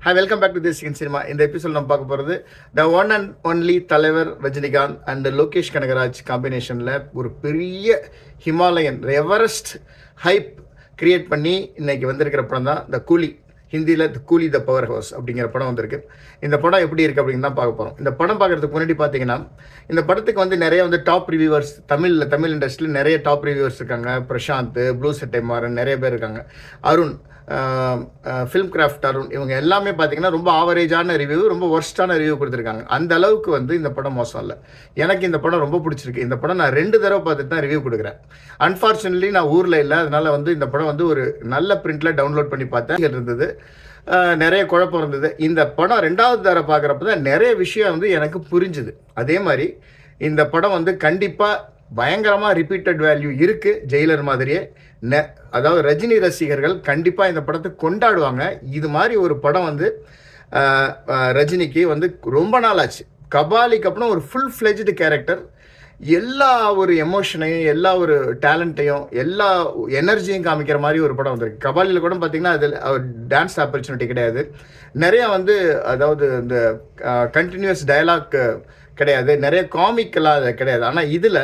Hi, welcome back to this in cinema. இந்த episode நம்ம பார்க்க போகிறது த ஒன் அண்ட் ஒன்லி தலைவர் ரஜினிகாந்த் அண்ட் லோகேஷ் கனகராஜ் காம்பினேஷனில் ஒரு பெரிய ஹிமாலயன் எவரெஸ்ட் ஹைப் கிரியேட் பண்ணி இன்னைக்கு வந்திருக்கிற படம் தான் த கூலி. ஹிந்தியில் த கூலி த பவர் ஹவுஸ் அப்படிங்கிற படம் வந்திருக்கு. இந்த படம் எப்படி இருக்குது அப்படின்னு தான் பார்க்க போகிறோம். இந்த படம் பார்க்குறதுக்கு முன்னாடி பார்த்தீங்கன்னா, இந்த படத்துக்கு வந்து நிறைய வந்து டாப் ரிவ்யூவர்ஸ் தமிழ் இண்டஸ்ட்ரியில் நிறைய டாப் ரிவ்யூவர்ஸ் இருக்காங்க. பிரசாந்த், ப்ளூ சட்டை மாறன், நிறைய பேர் இருக்காங்க. அருண், ஃபிலிம் கிராஃப்ட் அருண், இவங்க எல்லாமே பார்த்தீங்கன்னா ரொம்ப ஆவரேஜான ரிவ்யூ, ரொம்ப ஒர்ஸ்டான ரிவ்யூ கொடுத்துருக்காங்க. அந்த அளவுக்கு வந்து இந்த படம் மோசம் இல்லை. எனக்கு இந்த படம் ரொம்ப பிடிச்சிருக்கு. இந்த படம் நான் 2 தடவை பார்த்துட்டு தான் ரிவ்யூ கொடுக்குறேன். அன்ஃபார்ச்சுனேட்லி நான் ஊரில் இல்லை, அதனால் வந்து இந்த படம் வந்து ஒரு நல்ல பிரிண்டில் டவுன்லோட் பண்ணி பார்த்தேன். இருந்தது நிறைய குழப்பம் இருந்தது. இந்த படம் 2வது தடவை பார்க்குறப்ப தான் நிறைய விஷயம் வந்து எனக்கு புரிஞ்சுது. அதே மாதிரி இந்த படம் வந்து கண்டிப்பாக பயங்கரமாக ரிப்பீட்டட் வேல்யூ இருக்குது. ஜெயிலர் மாதிரியே அதாவது ரஜினி ரசிகர்கள் கண்டிப்பாக இந்த படத்தை கொண்டாடுவாங்க. இது மாதிரி ஒரு படம் வந்து ரஜினிக்கு வந்து ரொம்ப நாள் ஆச்சு. கபாலிக்கு அப்புறம் ஒரு ஃபுல் ஃப்ளெஜ்டு கேரக்டர், எல்லா ஒரு எமோஷனையும், எல்லா ஒரு டேலண்ட்டையும், எல்லா எனர்ஜியும் காமிக்கிற மாதிரி ஒரு படம் வந்திருக்கு. கபாலியில் கூட பார்த்தீங்கன்னா அதில் டான்ஸ் ஆப்பர்ச்சுனிட்டி கிடையாது. நிறையா வந்து அதாவது இந்த கண்டினியூஸ் டயலாக் கிடையாது, நிறைய காமிக்கெல்லாம் அது கிடையாது. ஆனால் இதில்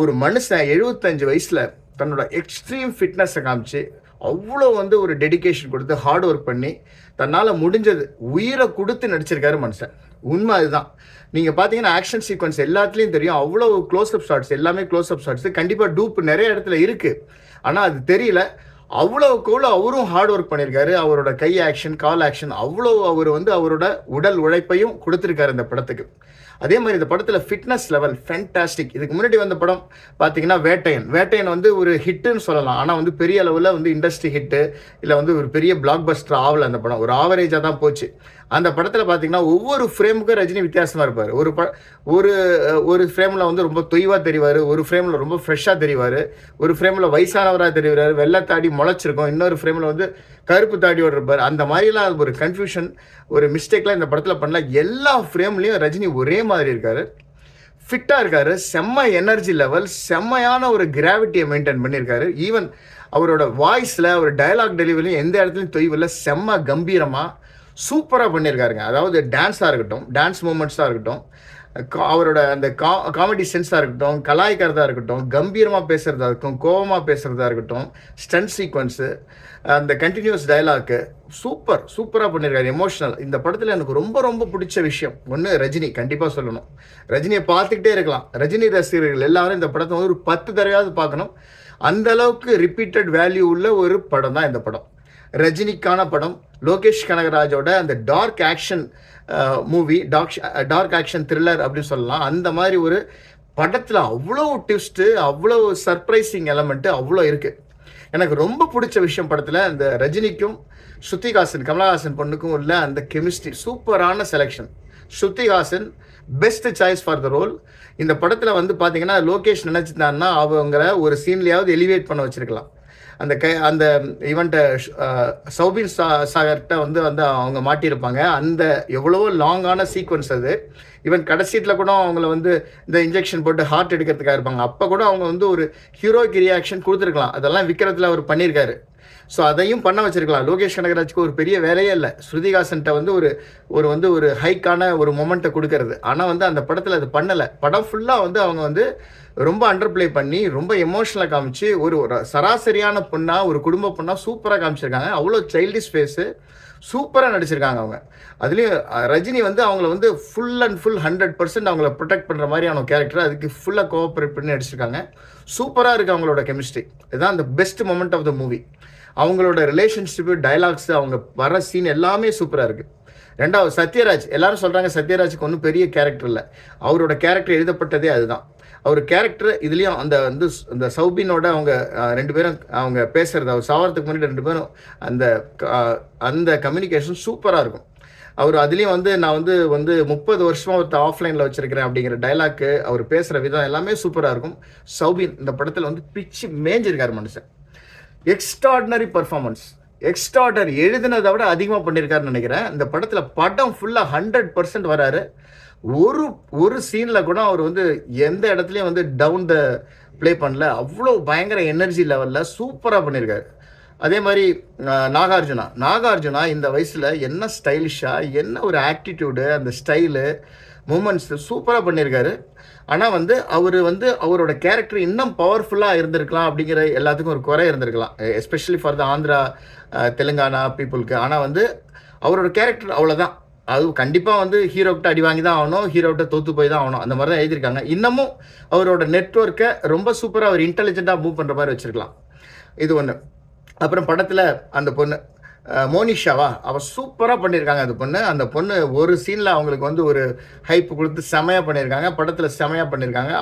ஒரு மனுஷன் 75 வயசில் தன்னோட எக்ஸ்ட்ரீம் ஃபிட்னஸை காமிச்சு அவ்வளோ வந்து ஒரு டெடிக்கேஷன் கொடுத்து ஹார்ட் ஒர்க் பண்ணி தன்னால் முடிஞ்சது உயிரை கொடுத்து நடிச்சிருக்காரு மனுஷன். உண்மை அதுதான். நீங்கள் பார்த்தீங்கன்னா ஆக்ஷன் சீக்வன்ஸ் எல்லாத்துலேயும் தெரியும். அவ்வளோ க்ளோஸ்அப் ஷாட்ஸ், எல்லாமே க்ளோஸ்அப் ஷாட்ஸு. கண்டிப்பாக டூப் நிறைய இடத்துல இருக்குது, ஆனால் அது தெரியல. அவ்வளோக்கு அவரும் ஹார்ட் ஒர்க் பண்ணியிருக்காரு. அவரோட கை ஆக்ஷன், கால் ஆக்ஷன், அவ்வளோ அவர் வந்து அவரோட உடல் உழைப்பையும் கொடுத்துருக்காரு இந்த படத்துக்கு. அதே மாதிரி இந்த படத்தில் ஃபிட்னஸ் லெவல் ஃபேன்டாஸ்டிக். இதுக்கு முன்னாடி வந்த படம் பார்த்தீங்கன்னா வேட்டையன் வந்து ஒரு ஹிட்டுன்னு சொல்லலாம். ஆனால் வந்து பெரிய அளவில் வந்து இண்டஸ்ட்ரி ஹிட்டு இல்லை வந்து ஒரு பெரிய பிளாக் பஸ்டர் ஆகலை. அந்த படம் ஒரு ஆவரேஜாக தான் போச்சு. அந்த படத்தில் பார்த்தீங்கன்னா ஒவ்வொரு ஃப்ரேமுக்கும் ரஜினி வித்தியாசமாக இருப்பார். ஒரு ஃப்ரேமில் வந்து ரொம்ப தொய்வாக தெரிவார், ஒரு ஃப்ரேமில் ரொம்ப ஃப்ரெஷ்ஷாக தெரிவார், ஒரு ஃப்ரேமில் வயசானவராக தெரிவார், வெள்ளைத்தாடி முளைச்சிருக்கும், இன்னொரு ஃப்ரேமில் வந்து கருப்பு தாடியோடு இருப்பார். அந்த மாதிரிலாம் ஒரு கன்ஃபியூஷன், ஒரு மிஸ்டேக்லாம் இந்த படத்தில் பண்ணல. எல்லா ஃப்ரேம்லேயும் ரஜினி ஒரே மாதிரி இருக்கார், ஃபிட்டாக இருக்கார், செம்ம எனர்ஜி லெவல், செம்மையான ஒரு கிராவிட்டியை மெயின்டைன் பண்ணியிருக்காரு. ஈவன் அவரோட வாய்ஸில், அவர் டயலாக் டெலிவரியும் எந்த இடத்துலையும் தொய்வில் செம்ம கம்பீரமாக சூப்பராக பண்ணியிருக்காருங்க. அதாவது டான்ஸாக இருக்கட்டும், டான்ஸ் மூமெண்ட்ஸாக இருக்கட்டும், அவரோட அந்த காமெடி சென்ஸாக இருக்கட்டும், கலாய்க்கிறதா இருக்கட்டும், கம்பீரமாக பேசுகிறதா இருக்கட்டும், கோபமாக பேசுகிறதா இருக்கட்டும், ஸ்டண்ட் சீக்வன்ஸு, அந்த கண்டினியூஸ் டயலாக்கு சூப்பராக பண்ணியிருக்காரு. எமோஷனல். இந்த படத்தில் எனக்கு ரொம்ப பிடிச்ச விஷயம் ஒன்று, ரஜினி கண்டிப்பாக சொல்லணும். ரஜினியை பார்த்துக்கிட்டே இருக்கலாம். ரஜினி ரசிகர்கள் எல்லாரும் இந்த படத்தை வந்து ஒரு 10 தடவையாவது பார்க்கணும். அந்த அளவுக்கு ரிப்பீட்டட் வேல்யூ உள்ள ஒரு படம் தான் இந்த படம். ரஜினிக்கான படம். லோகேஷ் கனகராஜோட அந்த dark action movie, dark action thriller அப்படின்னு சொல்லலாம். அந்த மாதிரி ஒரு படத்தில் அவ்வளோ ட்விஸ்ட்டு, அவ்வளோ சர்ப்ரைசிங் எலமெண்ட்டு அவ்வளோ இருக்குது. எனக்கு ரொம்ப பிடிச்ச விஷயம் படத்தில் அந்த ரஜினிக்கும் ஸ்ருதிஹாசன், கமலஹாசன் பொண்ணுக்கும் உள்ள அந்த கெமிஸ்ட்ரி. சூப்பரான selection. Shruti Haasan best choice for the role. இந்த படத்தில் வந்து பார்த்தீங்கன்னா லோகேஷ் நினச்சிருந்தாருன்னா அவங்கள ஒரு சீன்லேயாவது எலிவேட் பண்ண வச்சுருக்கலாம். அந்த ஈவெண்ட்டை சௌபின் சாகர்கிட்ட வந்து அவங்க மாட்டியிருப்பாங்க. அந்த எவ்வளவோ லாங்கான சீக்வன்ஸ் அது. ஈவன் கடைசீட்டில் கூட அவங்கள வந்து இந்த இன்ஜெக்ஷன் போட்டு ஹார்ட் எடுக்கிறதுக்காக இருப்பாங்க. அப்போ கூட அவங்க வந்து ஒரு ஹீரோய்க்கு ரியாக்ஷன் கொடுத்துருக்கலாம். அதெல்லாம் விற்கிறதுல அவர் பண்ணியிருக்காரு. ஸோ அதையும் பண்ண வச்சிருக்கலாம். லோகேஷ் கனகராஜுக்கு ஒரு பெரிய வேலையே இல்லை ஸ்ருதிஹாசன்ட்ட வந்து ஒரு ஹைக்கான ஒரு மொமெண்ட்டை கொடுக்கறது. ஆனால் வந்து அந்த படத்தில் அது பண்ணலை. படம் ஃபுல்லாக வந்து அவங்க வந்து ரொம்ப அண்டர் பிளே பண்ணி ரொம்ப எமோஷனலாக காமிச்சு ஒரு சராசரியான பொண்ணாக, ஒரு குடும்ப பொண்ணாக சூப்பராக காமிச்சிருக்காங்க. அவ்வளோ சைல்டிஷ் ஃபேஸு, சூப்பராக நடிச்சிருக்காங்க அவங்க. அதுலேயும் ரஜினி வந்து அவங்கள வந்து ஃபுல் அண்ட் ஃபுல் 100% அவங்கள ப்ரொடெக்ட் பண்ணுற மாதிரியான கேரக்டர். அதுக்கு ஃபுல்லாக கோஆப்ரேட் பண்ணி நடிச்சிருக்காங்க. சூப்பராக இருக்குது அவங்களோட கெமிஸ்ட்ரி. இதுதான் அந்த best moment of the movie. அவங்களோட ரிலேஷன்ஷிப்பு, டைலாக்ஸு, அவங்க வர சீன் எல்லாமே சூப்பராக இருக்குது. 2வது சத்யராஜ். எல்லாரும் சொல்கிறாங்க சத்யராஜுக்கு ஒன்றும் பெரிய கேரக்டர் இல்லை. அவரோட கேரக்டர் எழுதப்பட்டதே அதுதான். அவர் கேரக்டர் இதுலேயும் அந்த சௌபினோட அவங்க 2 பேரும் அவங்க பேசுகிறது, அவர் சாவறதுக்கு முன்னாடி 2 பேரும் அந்த கம்யூனிகேஷன் சூப்பராக இருக்கும். அவர் அதுலேயும் வந்து நான் வந்து 30 வருஷமாக ஒருத்தர் ஆஃப்லைனில் வச்சுருக்கிறேன் அப்படிங்கிற டைலாக்கு, அவர் பேசுகிற விதம் எல்லாமே சூப்பராக இருக்கும். சௌபின் இந்த படத்தில் வந்து பிச்சு மேஞ்சிருக்கார் மனுஷன். Extraordinary performance. எக்ஸ்ட்ராடனரி. எழுதினதை விட அதிகமாக பண்ணியிருக்காருன்னு நினைக்கிறேன். இந்த படத்தில் படம் ஃபுல்லாக 100% வராரு. ஒரு சீனில் கூட அவர் வந்து எந்த இடத்துலையும் வந்து டவுன் த ப்ளே பண்ணல. அவ்வளோ பயங்கர எனர்ஜி லெவலில் சூப்பராக பண்ணியிருக்காரு. அதே மாதிரி நாகார்ஜுனா இந்த வயசில் என்ன ஸ்டைலிஷாக, என்ன ஒரு ஆக்டிடியூடு, அந்த ஸ்டைலு, மூமெண்ட்ஸு சூப்பராக பண்ணியிருக்காரு. ஆனால் அவரோட கேரக்டர் இன்னும் பவர்ஃபுல்லாக இருந்திருக்கலாம் அப்படிங்கிற எல்லாத்துக்கும் ஒரு குறை இருந்திருக்கலாம், especially for the Andhra Telangana பீப்புளுக்கு. ஆனால் அவரோட கேரக்டர் அவ்வளோதான். அது கண்டிப்பாக ஹீரோக்கிட்ட அடி வாங்கி தான் ஆகணும், ஹீரோக்கிட்ட தோற்று போய் தான் ஆகணும், அந்த மாதிரி தான் எழுதியிருக்காங்க. இன்னமும் அவரோட நெட்ஒர்க்கை ரொம்ப சூப்பராக அவர் இன்டெலிஜென்ட்டாக மூவ் பண்ணுற மாதிரி வச்சுருக்கலாம். இது ஒன்று. அப்புறம் படத்தில் அந்த பொண்ணு மோனிஷாவா, அவள் சூப்பராக பண்ணியிருக்காங்க. அந்த பொண்ணு ஒரு சீனில் அவங்களுக்கு ஒரு ஹைப் கொடுத்து செமையாக பண்ணியிருக்காங்க. படத்தில் செமையாக பண்ணியிருக்காங்க.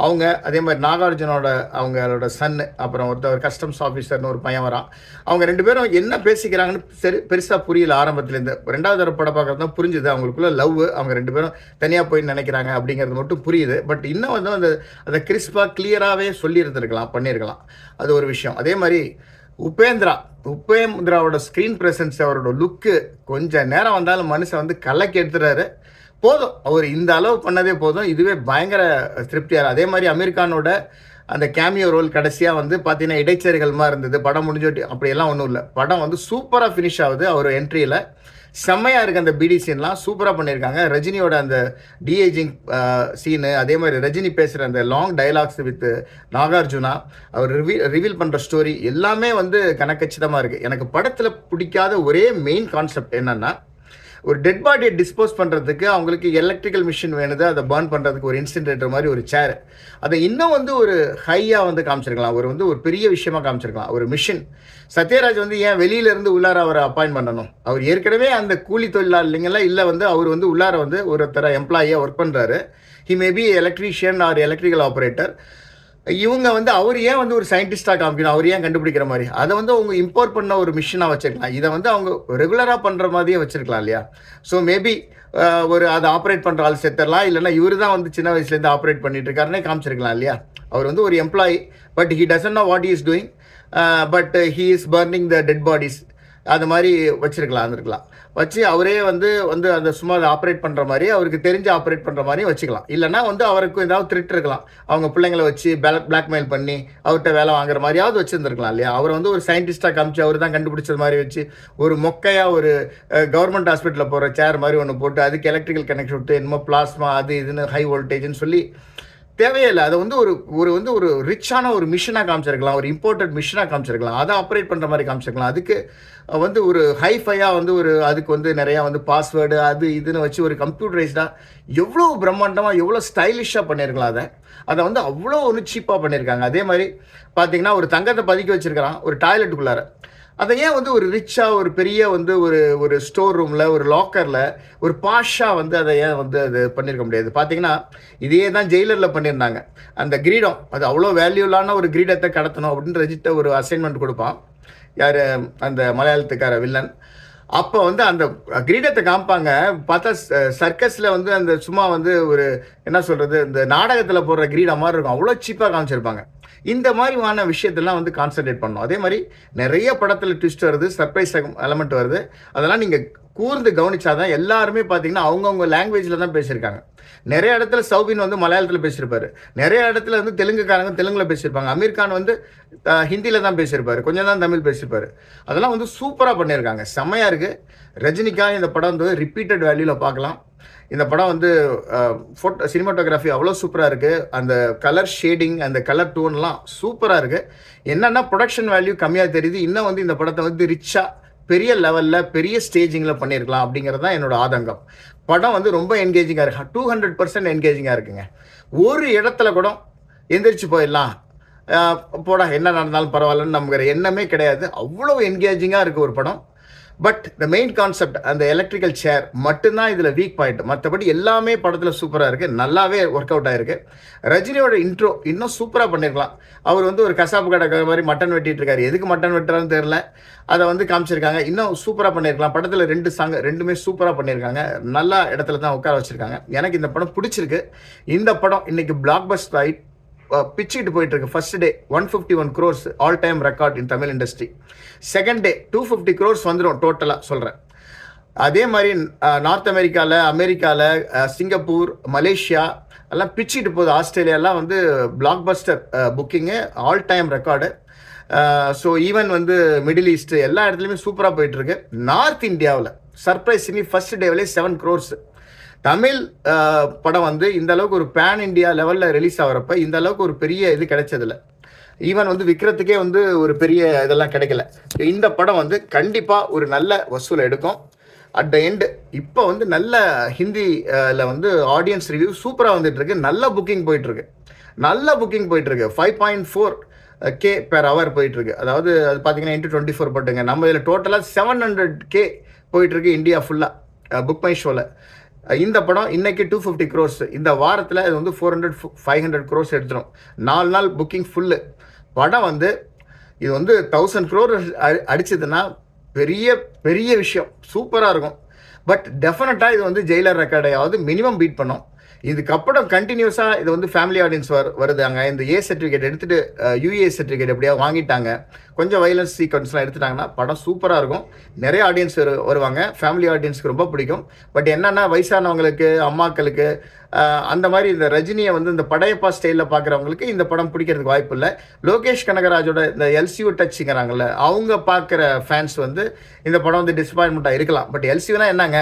அவங்க அதே மாதிரி நாகார்ஜுனோட அவங்களோட சன்னு, அப்புறம் ஒரு கஸ்டம்ஸ் ஆஃபீஸர்னு ஒரு பையன் வரான். அவங்க 2 பேரும் என்ன பேசிக்கிறாங்கன்னு பெருசாக புரியல ஆரம்பத்துலேருந்து. 2வது தடவை படம் பார்க்கறது தான் புரிஞ்சுது. அவங்களுக்குள்ள லவ், அவங்க 2 பேரும் தனியாக போய் நினைக்கிறாங்க அப்படிங்கிறது மட்டும் புரியுது. பட் இன்னும் அதை கிறிஸ்பாக கிளியராகவே பண்ணியிருக்கலாம். அது ஒரு விஷயம். அதே மாதிரி உபேந்திராவோட ஸ்க்ரீன் ப்ரெசன்ஸ், அவரோட லுக்கு, கொஞ்சம் நேரம் வந்தாலும் மனுஷன் கலக்கி எடுத்துறாரு. போதும், அவர் இந்த அளவு பண்ணதே போதும், இதுவே பயங்கர திருப்தியார். அதே மாதிரி அமீர் கானோட அந்த கேமியோ ரோல் கடைசியாக பார்த்தீங்கன்னா இடைச்சேரிகள் இருந்தது. படம் முடிஞ்சோட்டி அப்படியெல்லாம் ஒன்றும் இல்லை. படம் சூப்பராக ஃபினிஷ் ஆகுது. அவர் என்ட்ரியில் செம்மையாக இருக்குது. அந்த பிடி சீன்லாம் சூப்பராக பண்ணியிருக்காங்க. ரஜினியோட அந்த டிஏஜிங் சீனு, அதே மாதிரி ரஜினி பேசுகிற அந்த லாங் டைலாக்ஸ் வித் நாகார்ஜுனா, அவர் ரிவீல் பண்ணுற ஸ்டோரி எல்லாமே கணக்கச்சிதமாக இருக்குது. எனக்கு படத்தில் பிடிக்காத ஒரே மெயின் கான்செப்ட் என்னென்னா, ஒரு டெட் பாடியை டிஸ்போஸ் பண்ணுறதுக்கு அவங்களுக்கு எலக்ட்ரிக்கல் மிஷின் வேணுது, அதை பர்ன் பண்ணுறதுக்கு ஒரு இன்சின்ரேட்டர் மாதிரி ஒரு சேர், அதை இன்னும் ஒரு ஹையாக காமிச்சிருக்கலாம். ஒரு பெரிய விஷயமா காமிச்சிருக்கலாம். ஒரு மிஷின் சத்யராஜ் ஏன் வெளியிலேருந்து உள்ளார அவரை அப்பாயின்ட் பண்ணணும்? அவர் ஏற்கனவே அந்த கூலி தொழிலாளிங்களா இல்லை, அவர் உள்ளார ஒருத்தர எம்ப்ளாயியாக ஒர்க் பண்ணுறாரு. He may be electrician R electrical operator. இவங்க அவர் ஏன் ஒரு சயின்டிஸ்டாக காமிக்கணும்? அவர் ஏன் கண்டுபிடிக்கிற மாதிரி? அதை அவங்க இம்போர்ட் பண்ண ஒரு மிஷினாக வச்சுருக்கலாம். இதை அவங்க ரெகுலராக பண்ணுற மாதிரியே வச்சுருக்கலாம் இல்லையா? ஸோ மேபி அதை ஆப்ரேட் பண்ணுற ஆள் செத்துடலாம், இல்லைன்னா இவர் தான் சின்ன வயசுலேருந்து ஆப்ரேட் பண்ணிட்டு இருக்காருன்னே காமிச்சிருக்கலாம் இல்லையா? அவர் ஒரு employee, but he doesn't know what he is doing, but he is burning the dead bodies. அது மாதிரி வச்சுருக்கலாம். வச்சு அவரே அந்த சும்மா அதை ஆப்ரேட் பண்ணுற மாதிரி, அவருக்கு தெரிஞ்சு ஆப்ரேட் பண்ணுற மாதிரியும் வச்சுக்கலாம். இல்லைனா அவருக்கு ஏதாவது த்ரெட் இருக்கலாம், அவங்க பிள்ளைங்களை வச்சு பிளாக்மெயில் பண்ணி அவர்கிட்ட வேலை வாங்குற மாதிரியாவது வச்சுருந்துருக்கலாம் இல்லையா? அவர் ஒரு சயின்டிஸ்டாக காமிச்சு அவர் தான் கண்டுபிடிச்சது மாதிரி வச்சு, ஒரு மொக்கையாக ஒரு கவர்மெண்ட் ஹாஸ்பிட்டலில் போகிற சேர் மாதிரி ஒன்று போட்டு, அதுக்கு எலக்ட்ரிக்கல் கனெக்ஷன் விட்டு என்னமோ பிளாஸ்மா அது இதுன்னு ஹை வோல்டேஜ்னு சொல்லி தேவையில்லை. அதை ஒரு ரிச்சான ஒரு மிஷினாக காமிச்சிருக்கலாம், ஒரு இம்போர்ட்டட் மிஷினாக காமிச்சிருக்கலாம், அதை ஆப்ரேட் பண்ணுற மாதிரி காமிச்சிருக்கலாம். அதுக்கு ஒரு ஹைஃபையாக அதுக்கு நிறையா பாஸ்வேர்டு அது இதுன்னு வச்சு ஒரு கம்ப்யூட்டரைஸ்டாக எவ்வளோ பிரம்மாண்டமாக எவ்வளோ ஸ்டைலிஷாக பண்ணியிருக்கலாம். அதை அவ்வளோ சீப்பாக பண்ணியிருக்காங்க. அதே மாதிரி பார்த்தீங்கன்னா ஒரு தங்கத்தை பதுக்கி வச்சுருக்கிறான் ஒரு டாய்லெட்டுக்குள்ளார. அதை ஏன் ஒரு ரிச்சாக ஒரு பெரிய ஒரு ஸ்டோர் ரூமில் ஒரு லாக்கரில் ஒரு பாஷாக அதை ஏன் அது பண்ணியிருக்க முடியாது? பார்த்தீங்கன்னா இதே தான் ஜெயிலரில் பண்ணியிருந்தாங்க. அந்த கிரீடம், அது அவ்வளோ வேல்யூலான ஒரு கிரீடத்தை கடத்தணும் அப்படின்னு ரஜிட்ட ஒரு அசைன்மெண்ட் கொடுப்பான். யார்? அந்த மலையாளத்துக்கார வில்லன். அப்போ அந்த கிரீடத்தை காமிப்பாங்க. பார்த்தா சர்க்கஸில் அந்த சும்மா ஒரு என்ன சொல்கிறது, இந்த நாடகத்தில் போடுற கிரீடம் மாதிரி இருக்கும். அவ்வளோ சீப்பாக காமிச்சிருப்பாங்க. இந்த மாதிரியான விஷயத்தெல்லாம் கான்சன்ட்ரேட் பண்ணணும். அதே மாதிரி நிறைய படத்தில் ட்விஸ்ட் வருது, சர்ப்ரைஸ் எலமெண்ட் வருது. அதெல்லாம் நீங்கள் கூர்ந்து கவனிச்சாதான். எல்லாருமே பார்த்தீங்கன்னா அவங்கவுங்க லாங்குவேஜில் தான் பேசியிருக்காங்க. நிறைய இடத்துல சௌபின் மலையாளத்தில் பேசியிருப்பாரு, நிறைய இடத்துல தெலுங்குக்காரங்க தெலுங்கில் பேசியிருப்பாங்க, அமீர் கான் ஹிந்தியில் தான் பேசியிருப்பாரு, கொஞ்சம் தான் தமிழ் பேசியிருப்பாரு. அதெல்லாம் சூப்பராக பண்ணியிருக்காங்க, செம்மையாக இருக்குது. ரஜினிக்காக இந்த படம் ரிப்பீட்டட் வேல்யூவில் பார்க்கலாம். இந்த படம் சினிமாட்டோகிராஃபி அவ்வளோ சூப்பராக இருக்குது. அந்த கலர் ஷேடிங், அந்த கலர் டோன்லாம் சூப்பராக இருக்குது. என்னென்னா ப்ரொடக்ஷன் வேல்யூ கம்மியாக தெரியுது. இன்னும் இந்த படத்தை ரிச்சாக பெரிய லெவலில் பெரிய ஸ்டேஜிங்கில் பண்ணியிருக்கலாம் அப்படிங்கிறது தான் என்னோட ஆதங்கம். படம் ரொம்ப என்கேஜிங்காக இருக்கு, 200% என்கேஜிங்காக இருக்குங்க. ஒரு இடத்துல கூட எந்திரிச்சு போயிடலாம், போடா என்ன நடந்தாலும் பரவாயில்லன்னு நமக்கு எண்ணமே கிடையாது. அவ்வளோ என்கேஜிங்காக இருக்குது ஒரு படம். பட் த மெயின் கான்செப்ட் அந்த எலக்ட்ரிக்கல் சேர் மட்டும்தான் இதில் வீக் பாயிண்ட். மற்றபடி எல்லாமே படத்தில் சூப்பராக இருக்குது, நல்லாவே ஒர்க் அவுட் ஆகிருக்கு. ரஜினியோட இன்ட்ரோ இன்னும் சூப்பராக பண்ணியிருக்கலாம். அவர் ஒரு கசாப்பு கடை மாதிரி மட்டன் வெட்டிட்டு இருக்காரு, எதுக்கு மட்டன் வெட்டுறான்னு தெரில, அதை காமிச்சிருக்காங்க. இன்னும் சூப்பராக பண்ணியிருக்கலாம். படத்தில் 2 சாங் ரெண்டுமே சூப்பராக பண்ணியிருக்காங்க. நல்ல இடத்துல தான் உட்கார வச்சுருக்காங்க. எனக்கு இந்த படம் பிடிச்சிருக்கு. இந்த படம் இன்றைக்கி பிளாக் பஸ்டர் ஆகி பிச்சுக்கிட்டு போயிட்டு இருக்கு. First day 151 crores all time record in Tamil industry. Second day 250 crores வந்துடும் டோட்டலாக சொல்கிறேன். அதே மாதிரி அமெரிக்காவில் சிங்கப்பூர், மலேசியா எல்லாம் பிச்சுக்கிட்டு போகுது. ஆஸ்திரேலியாலாம் பிளாக் பஸ்டர் புக்கிங்கு all time record. So even வந்து மிடில் ஈஸ்ட்டு எல்லா இடத்துலையுமே சூப்பராக போயிட்டுருக்கு. நார்த் இந்தியாவில் சர்ப்ரைசிங்லி ஃபர்ஸ்ட் டேவிலே 7 crores. தமிழ் படம் வந்து இந்த அளவுக்கு ஒரு பேன் இண்டியா லெவலில் ரிலீஸ் ஆகிறப்ப இந்த அளவுக்கு ஒரு பெரிய இது கிடைச்சதில்ல. ஈவன் வந்து விற்கிறதுக்கே வந்து ஒரு பெரிய இதெல்லாம் கிடைக்கல. இந்த படம் வந்து கண்டிப்பாக ஒரு நல்ல வசூலை எடுக்கும். அட் த எண்டு இப்போ வந்து நல்ல ஹிந்தியில் வந்து ஆடியன்ஸ் ரிவ்யூ சூப்பராக வந்துட்டுருக்கு. நல்ல புக்கிங் போயிட்டுருக்கு. 5.4K per hour போயிட்டுருக்கு. அதாவது அது பார்த்தீங்கன்னா இன்ட்டு 24 போட்டுங்க. நம்ம இதில் டோட்டலாக 700K போயிட்டுருக்கு இந்தியா ஃபுல்லாக புக் மை ஷோவில். இந்த படம் இன்னைக்கு 250 crores. இந்த வாரத்தில் இது வந்து 400-500 crores எடுத்துடும். 4 நாள் புக்கிங் ஃபுல்லு. படம் வந்து இது வந்து 1000 crore அடிச்சதுன்னா பெரிய பெரிய விஷயம், சூப்பராக இருக்கும். பட் டெஃபினட்டாக இது வந்து ஜெயிலர் ரெக்கார்டையாவது மினிமம் பீட் பண்ணும். இதுக்கப்புறம் கண்டினியூஸாக இது வந்து ஃபேமிலி ஆடியன்ஸ் வருதாங்க. இந்த ஏ சர்டிஃபிகேட் எடுத்துகிட்டு யூஏ சர்டிஃபிகேட் எப்படியா வாங்கிட்டாங்க, கொஞ்சம் வைலன்ஸ் சீக்வன்ஸ்லாம் எடுத்துட்டாங்கன்னா படம் சூப்பராக இருக்கும். நிறைய ஆடியன்ஸ் வருவாங்க. ஃபேமிலி ஆடியன்ஸ்க்கு ரொம்ப பிடிக்கும். பட் என்னென்னா வயசானவங்களுக்கு, அம்மாக்களுக்கு, அந்த மாதிரி இந்த ரஜினியை வந்து இந்த படையப்பா ஸ்டைலில் பார்க்குறவங்களுக்கு இந்த படம் பிடிக்கிறதுக்கு வாய்ப்பு இல்லை. லோகேஷ் கனகராஜோட இந்த எல்சியூ டச்சுங்கிறாங்கல்ல, அவங்க பார்க்குற ஃபேன்ஸ் வந்து இந்த படம் வந்து டிசப்பாயின்மெண்ட்டாக இருக்கலாம். பட் எல்சியூனா என்னங்க,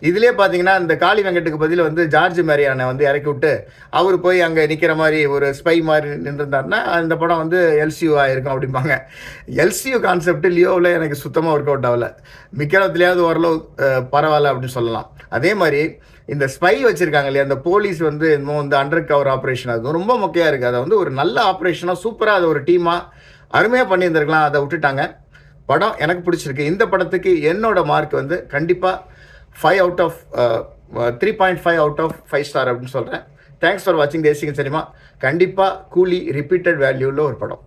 இதுலேயே பார்த்தீங்கன்னா இந்த காளி வெங்கட்டுக்கு பதில் வந்து ஜார்ஜ் மேரியானை வந்து இறக்கி விட்டு அவர் போய் அங்கே நிற்கிற மாதிரி ஒரு ஸ்பை மாதிரி நின்றுருந்தாருன்னா இந்த படம் வந்து எல்சியூவாக இருக்கும் அப்படிம்பாங்க. எல்சியூ கான்செப்ட் லியோவில் எனக்கு சுத்தமாக ஒர்க் அவுட் ஆகலை. மிக்கிறதுலையாவது ஓரளவு பரவாயில்ல அப்படின்னு சொல்லலாம். அதே மாதிரி இந்த ஸ்பை வச்சுருக்காங்க இல்லையா, அந்த போலீஸ் வந்து இன்னும் வந்து அண்டர் கவர் ஆப்ரேஷன், அது ரொம்ப மொக்கையாக இருக்குது. அதை வந்து ஒரு நல்ல ஆப்ரேஷனாக சூப்பராக அதை ஒரு டீமாக அருமையாக பண்ணியிருந்திருக்கலாம். அதை விட்டுட்டாங்க. படம் எனக்கு பிடிச்சிருக்கு. இந்த படத்துக்கு என்னோட மார்க் வந்து கண்டிப்பாக 3.5 out of 5 ஸ்டார் அப்படின்னு சொல்கிறேன். தேங்க்ஸ் ஃபார் வாட்சிங் தேசிகன் சினிமா. கண்டிப்பாக கூலி ரிப்பீட்டட் வேல்யூவில் ஒரு படம்.